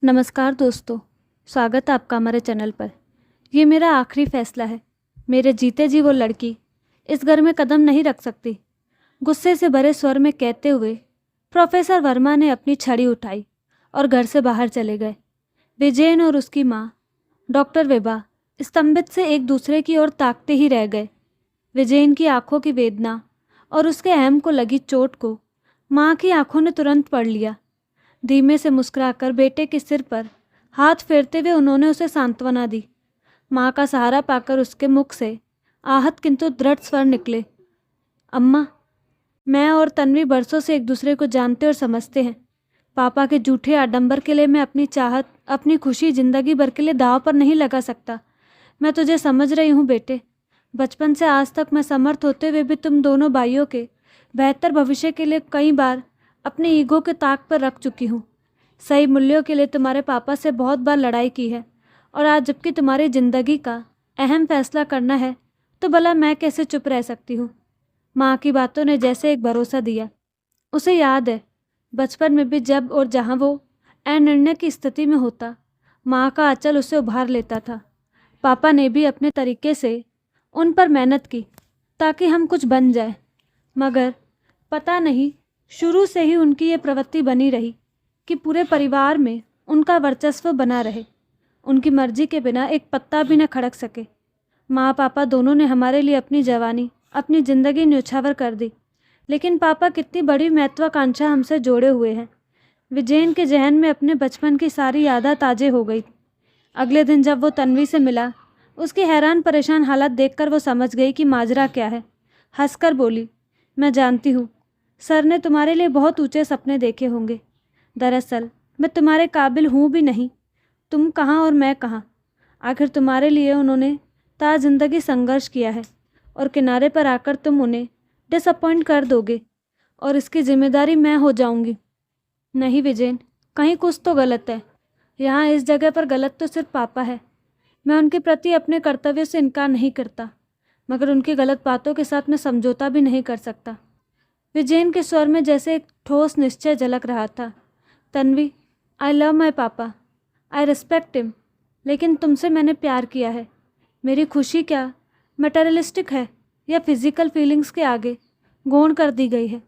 नमस्कार दोस्तों, स्वागत है आपका हमारे चैनल पर। ये मेरा आखिरी फैसला है। मेरे जीते जी वो लड़की इस घर में कदम नहीं रख सकती। गुस्से से भरे स्वर में कहते हुए प्रोफेसर वर्मा ने अपनी छड़ी उठाई और घर से बाहर चले गए। विजयन और उसकी माँ डॉक्टर विभा स्तंभित से एक दूसरे की ओर ताकते ही रह गए। विजयन की आंखों की वेदना और उसके अहम को लगी चोट को माँ की आंखों ने तुरंत पढ़ लिया। धीमे से मुस्कुराकर बेटे के सिर पर हाथ फेरते हुए उन्होंने उसे सांत्वना दी। माँ का सहारा पाकर उसके मुख से आहत किंतु दृढ़ स्वर निकले। अम्मा, मैं और तन्वी बरसों से एक दूसरे को जानते और समझते हैं। पापा के झूठे आडंबर के लिए मैं अपनी चाहत, अपनी खुशी जिंदगी भर के लिए दांव पर नहीं लगा सकता। मैं तुझे समझ रही हूँ बेटे। बचपन से आज तक मैं समर्थ होते हुए भी तुम दोनों भाइयों के बेहतर भविष्य के लिए कई बार अपने ईगो के ताक पर रख चुकी हूँ। सही मूल्यों के लिए तुम्हारे पापा से बहुत बार लड़ाई की है, और आज जबकि तुम्हारी ज़िंदगी का अहम फैसला करना है तो भला मैं कैसे चुप रह सकती हूँ। माँ की बातों ने जैसे एक भरोसा दिया। उसे याद है बचपन में भी जब और जहाँ वो अनिर्णय की स्थिति में होता, माँ का आंचल उसे उभार लेता था। पापा ने भी अपने तरीके से उन पर मेहनत की ताकि हम कुछ बन जाए, मगर पता नहीं शुरू से ही उनकी ये प्रवृत्ति बनी रही कि पूरे परिवार में उनका वर्चस्व बना रहे। उनकी मर्जी के बिना एक पत्ता भी न खड़क सके। माँ पापा दोनों ने हमारे लिए अपनी जवानी, अपनी ज़िंदगी न्यौछावर कर दी, लेकिन पापा कितनी बड़ी महत्वाकांक्षा हमसे जोड़े हुए हैं। विजयन के जहन में अपने बचपन की सारी यादें ताज़े हो गई। अगले दिन जब वो तन्वी से मिला, उसकी हैरान परेशान हालत देखकर वो समझ गई कि माजरा क्या है। हंसकर बोली, मैं जानती हूँ सर ने तुम्हारे लिए बहुत ऊंचे सपने देखे होंगे। दरअसल मैं तुम्हारे काबिल हूँ भी नहीं। तुम कहाँ और मैं कहाँ। आखिर तुम्हारे लिए उन्होंने ता जिंदगी संघर्ष किया है, और किनारे पर आकर तुम उन्हें डिसअपॉइंट कर दोगे और इसकी जिम्मेदारी मैं हो जाऊंगी। नहीं विजयन, कहीं कुछ तो गलत है। यहाँ इस जगह पर गलत तो सिर्फ पापा है। मैं उनके प्रति अपने कर्तव्य से इनकार नहीं करता, मगर उनकी गलत बातों के साथ मैं समझौता भी नहीं कर सकता। विजयन के स्वर में जैसे एक ठोस निश्चय झलक रहा था। तन्वी, आई लव माई पापा, आई रिस्पेक्ट हिम, लेकिन तुमसे मैंने प्यार किया है। मेरी खुशी क्या मटेरियलिस्टिक है या फिजिकल फीलिंग्स के आगे गौण कर दी गई है।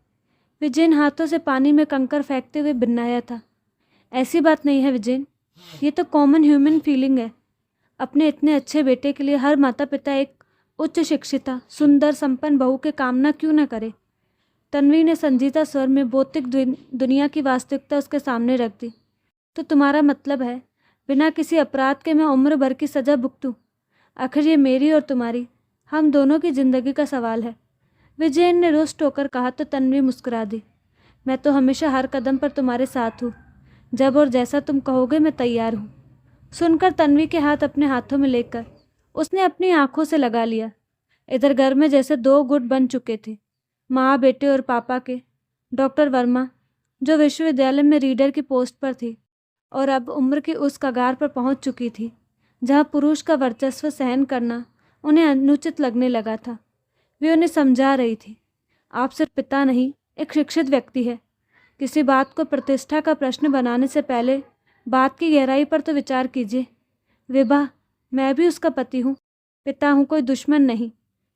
विजयन हाथों से पानी में कंकर फेंकते हुए बिन्नाया था। ऐसी बात नहीं है विजयन, ये तो कॉमन ह्यूमन फीलिंग है। अपने इतने अच्छे बेटे के लिए हर माता पिता एक उच्च शिक्षिता, सुंदर, संपन्न बहू के कामना क्यों न करे। तन्वी ने संजीदा स्वर में भौतिक दुनिया की वास्तविकता उसके सामने रख दी। तो तुम्हारा मतलब है बिना किसी अपराध के मैं उम्र भर की सज़ा भुगतूं? आखिर ये मेरी और तुम्हारी, हम दोनों की ज़िंदगी का सवाल है। विजयन ने रुष्ट होकर कहा तो तन्वी मुस्कुरा दी। मैं तो हमेशा हर कदम पर तुम्हारे साथ हूँ। जब और जैसा तुम कहोगे मैं तैयार हूँ। सुनकर तन्वी के हाथ अपने हाथों में लेकर उसने अपनी आंखों से लगा लिया। इधर घर में जैसे दो गुट बन चुके थे, माँ बेटे और पापा के। डॉक्टर वर्मा, जो विश्वविद्यालय में रीडर की पोस्ट पर थी और अब उम्र की उस कगार पर पहुंच चुकी थी जहां पुरुष का वर्चस्व सहन करना उन्हें अनुचित लगने लगा था, वे उन्हें समझा रही थी, आप सिर्फ पिता नहीं, एक शिक्षित व्यक्ति है। किसी बात को प्रतिष्ठा का प्रश्न बनाने से पहले बात की गहराई पर तो विचार कीजिए। विभा, मैं भी उसका पति हूँ, पिता हूँ, कोई दुश्मन नहीं।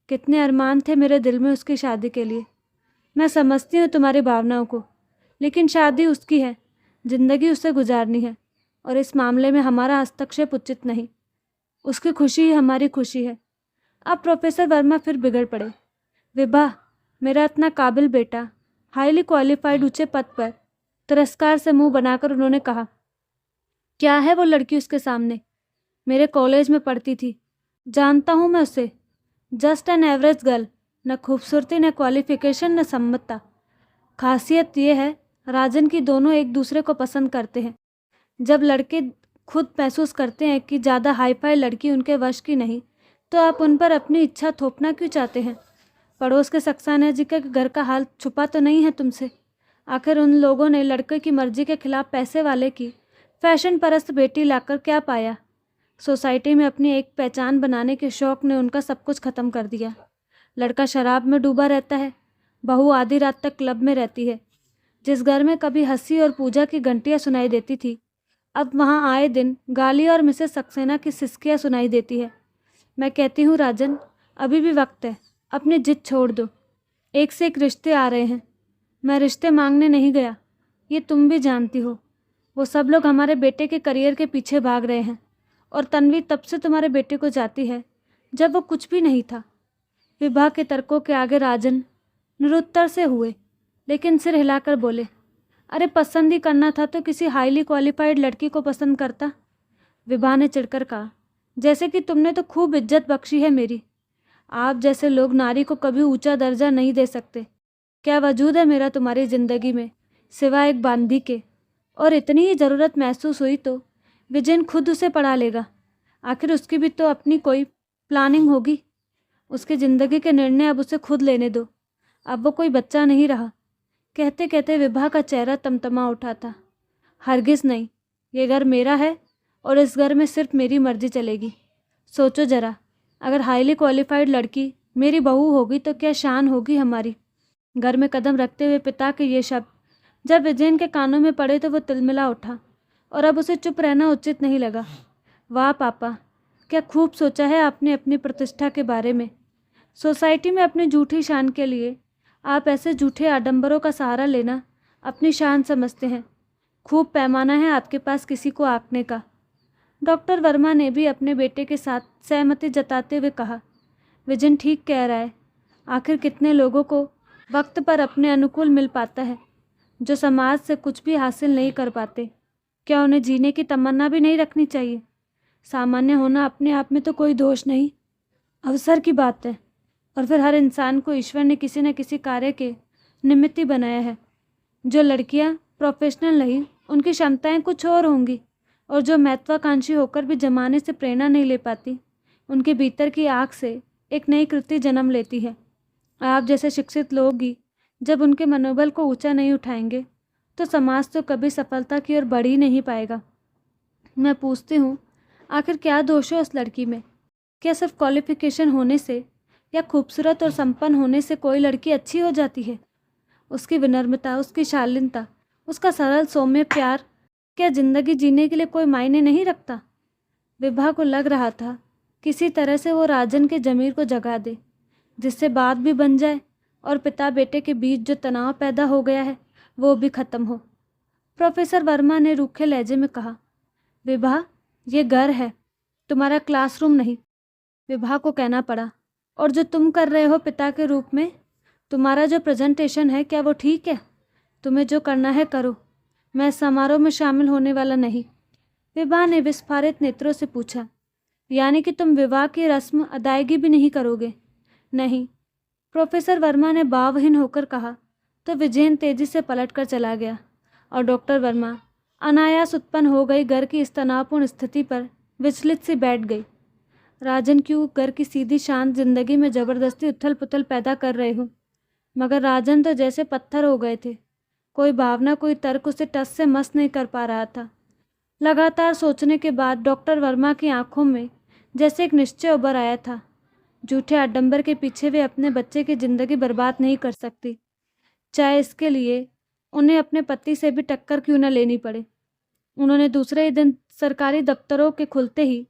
कितने अरमान थे मेरे दिल में उसकी शादी के लिए। मैं समझती हूँ तुम्हारी भावनाओं को, लेकिन शादी उसकी है, जिंदगी उससे गुजारनी है, और इस मामले में हमारा हस्तक्षेप उचित नहीं। उसकी खुशी ही हमारी खुशी है। अब प्रोफेसर वर्मा फिर बिगड़ पड़े। विभा, मेरा इतना काबिल बेटा, हाईली क्वालिफाइड, ऊंचे पद पर। तिरस्कार से मुंह बनाकर उन्होंने कहा, क्या है वो लड़की उसके सामने? मेरे कॉलेज में पढ़ती थी, जानता हूँ मैं उसे। जस्ट एन एवरेज गर्ल, न खूबसूरती, न क्वालिफिकेशन, न सम्मतता। खासियत ये है राजन की दोनों एक दूसरे को पसंद करते हैं। जब लड़के खुद महसूस करते हैं कि ज़्यादा हाईफाई लड़की उनके वश की नहीं, तो आप उन पर अपनी इच्छा थोपना क्यों चाहते हैं? पड़ोस के सक्सेना जी के घर का हाल छुपा तो नहीं है तुमसे। आखिर उन लोगों ने लड़के की मर्जी के खिलाफ पैसे वाले की फैशन परस्त बेटी लाकर क्या पाया? सोसाइटी में अपनी एक पहचान बनाने के शौक़ ने उनका सब कुछ ख़त्म कर दिया। लड़का शराब में डूबा रहता है, बहू आधी रात तक क्लब में रहती है। जिस घर में कभी हंसी और पूजा की घंटियाँ सुनाई देती थी, अब वहाँ आए दिन गाली और मिसेस सक्सेना की सिसकियाँ सुनाई देती है। मैं कहती हूँ राजन, अभी भी वक्त है, अपनी जिद छोड़ दो। एक से एक रिश्ते आ रहे हैं। मैं रिश्ते मांगने नहीं गया, ये तुम भी जानती हो। वो सब लोग हमारे बेटे के करियर के पीछे भाग रहे हैं और तन्वी तब से तुम्हारे बेटे को जाती है जब वो कुछ भी नहीं था। विभा के तर्कों के आगे राजन निरुत्तर से हुए, लेकिन सिर हिलाकर बोले, अरे पसंद ही करना था तो किसी हाईली क्वालिफाइड लड़की को पसंद करता। विभा ने चिढ़कर कहा, जैसे कि तुमने तो खूब इज्जत बख्शी है मेरी। आप जैसे लोग नारी को कभी ऊंचा दर्जा नहीं दे सकते। क्या वजूद है मेरा तुम्हारी ज़िंदगी में सिवाय एक बांदी के? और इतनी ही ज़रूरत महसूस हुई तो विजयन खुद उसे पढ़ा लेगा। आखिर उसकी भी तो अपनी कोई प्लानिंग होगी। उसकी ज़िंदगी के निर्णय अब उसे खुद लेने दो। अब वो कोई बच्चा नहीं रहा। कहते कहते विभा का चेहरा तमतमा उठा था। हरगिज़ नहीं, ये घर मेरा है और इस घर में सिर्फ मेरी मर्जी चलेगी। सोचो ज़रा, अगर हाईली क्वालिफाइड लड़की मेरी बहू होगी तो क्या शान होगी हमारी। घर में कदम रखते हुए पिता के ये शब्द जब विजयन के कानों में पड़े तो वो तिलमिला उठा और अब उसे चुप रहना उचित नहीं लगा। वाह पापा, क्या खूब सोचा है आपने अपनी प्रतिष्ठा के बारे में। सोसाइटी में अपनी झूठी शान के लिए आप ऐसे झूठे आडंबरों का सहारा लेना अपनी शान समझते हैं। खूब पैमाना है आपके पास किसी को आंकने का। डॉक्टर वर्मा ने भी अपने बेटे के साथ सहमति जताते हुए कहा, विजन ठीक कह रहा है। आखिर कितने लोगों को वक्त पर अपने अनुकूल मिल पाता है जो समाज से कुछ भी हासिल नहीं कर पाते। क्या उन्हें जीने की तमन्ना भी नहीं रखनी चाहिए? सामान्य होना अपने आप में तो कोई दोष नहीं, अवसर की बात है। और फिर हर इंसान को ईश्वर ने किसी न किसी कार्य के निमित्त ही बनाया है। जो लड़कियां प्रोफेशनल नहीं, उनकी क्षमताएं कुछ और होंगी, और जो महत्वाकांक्षी होकर भी जमाने से प्रेरणा नहीं ले पाती, उनके भीतर की आग से एक नई कृति जन्म लेती है। आप जैसे शिक्षित लोग ही जब उनके मनोबल को ऊंचा नहीं उठाएंगे तो समाज तो कभी सफलता की ओर बढ़ ही नहीं पाएगा। मैं पूछती हूँ, आखिर क्या दोष है उस लड़की में? क्या सिर्फ क्वालिफिकेशन होने से या खूबसूरत और संपन्न होने से कोई लड़की अच्छी हो जाती है? उसकी विनम्रता, उसकी शालीनता, उसका सरल सौम्य प्यार क्या जिंदगी जीने के लिए कोई मायने नहीं रखता? विभा को लग रहा था किसी तरह से वो राजन के ज़मीर को जगा दे, जिससे बात भी बन जाए और पिता बेटे के बीच जो तनाव पैदा हो गया है वो भी ख़त्म हो। प्रोफेसर वर्मा ने रूखे लहजे में कहा, विभा, ये घर है, तुम्हारा क्लासरूम नहीं। विभा को कहना पड़ा, और जो तुम कर रहे हो पिता के रूप में, तुम्हारा जो प्रेजेंटेशन है, क्या वो ठीक है? तुम्हें जो करना है करो, मैं समारोह में शामिल होने वाला नहीं। विभा ने विस्फारित नेत्रों से पूछा, यानी कि तुम विवाह की रस्म अदायगी भी नहीं करोगे? नहीं, प्रोफेसर वर्मा ने भावहीन होकर कहा। तो विजयन तेजी से पलटकर चला गया और डॉक्टर वर्मा अनायास उत्पन्न हो गई घर की इस तनावपूर्ण स्थिति पर विचलित सी बैठ गई। राजन क्यों घर की सीधी शांत जिंदगी में ज़बरदस्ती उथल पुथल पैदा कर रहे हो? मगर राजन तो जैसे पत्थर हो गए थे। कोई भावना, कोई तर्क उसे टस से मस नहीं कर पा रहा था। लगातार सोचने के बाद डॉक्टर वर्मा की आंखों में जैसे एक निश्चय उभर आया था। झूठे आडंबर के पीछे वे अपने बच्चे की ज़िंदगी बर्बाद नहीं कर सकती, चाहे इसके लिए उन्हें अपने पति से भी टक्कर क्यों न लेनी पड़े। उन्होंने दूसरे ही दिन सरकारी दफ्तरों के खुलते ही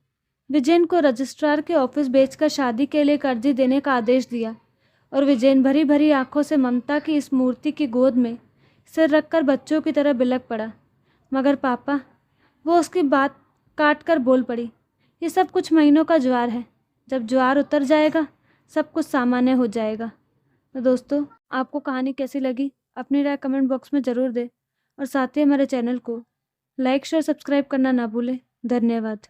विजयन को रजिस्ट्रार के ऑफिस भेजकर शादी के लिए एक अर्जी देने का आदेश दिया और विजयन भरी भरी आंखों से ममता की इस मूर्ति की गोद में सिर रखकर बच्चों की तरह बिलक पड़ा। मगर पापा, वो उसकी बात काट कर बोल पड़ी, ये सब कुछ महीनों का ज्वार है। जब ज्वार उतर जाएगा सब कुछ सामान्य हो जाएगा। तो दोस्तों, आपको कहानी कैसी लगी अपनी राय कमेंट बॉक्स में ज़रूर दें और साथ ही हमारे चैनल को लाइक शेयर सब्सक्राइब करना ना भूलें। धन्यवाद।